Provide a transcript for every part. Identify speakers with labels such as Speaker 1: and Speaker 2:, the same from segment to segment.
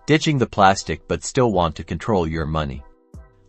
Speaker 1: ditching the plastic but still want to control your money.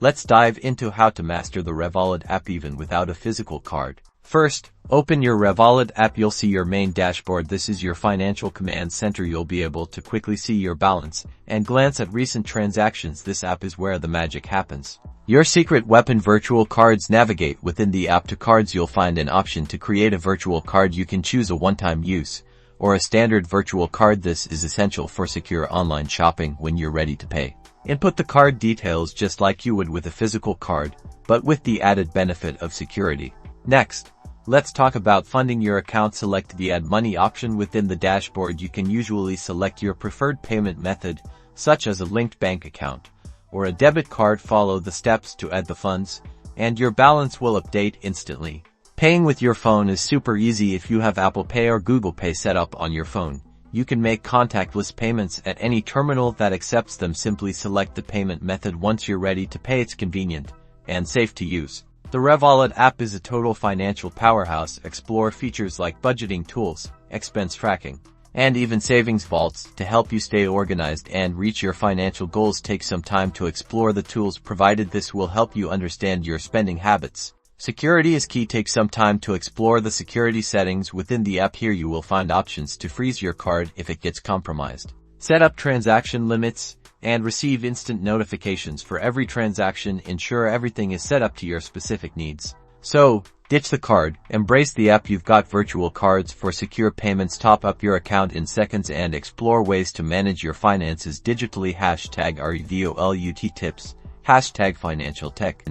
Speaker 1: Let's dive into how to master the Revolut app even without a physical card. First, open your Revolut app. You'll see your main dashboard. This is your financial command center. You'll be able to quickly see your balance and glance at recent transactions. This app is where the magic happens. Your secret weapon: virtual cards. Navigate within the app to cards. You'll find an option to create a virtual card. You can choose a one-time use or a standard virtual card. This is essential for secure online shopping when you're ready to pay. Input the card details just like you would with a physical card, but with the added benefit of security. Next, let's talk about funding your account. Select the Add Money option within the dashboard. You can usually select your preferred payment method, such as a linked bank account or a debit card. Follow the steps to add the funds, and your balance will update instantly. Paying with your phone is super easy. If you have Apple Pay or Google Pay set up on your phone, you can make contactless payments at any terminal that accepts them. Simply select the payment method once you're ready to pay. It's convenient and safe to use. The Revolut app is a total financial powerhouse. Explore features like budgeting tools, expense tracking, and even savings vaults to help you stay organized and reach your financial goals. Take some time to explore the tools provided. This will help you understand your spending habits. Security is key. Take some time to explore the security settings within the app. Here you will find options to freeze your card if it gets compromised. Set up transaction limits and receive instant notifications for every transaction. Ensure everything is set up to your specific needs. So, ditch the card, embrace the app. You've got virtual cards for secure payments. Top up your account in seconds and explore ways to manage your finances digitally. #REVOLUT tips, #financial tech.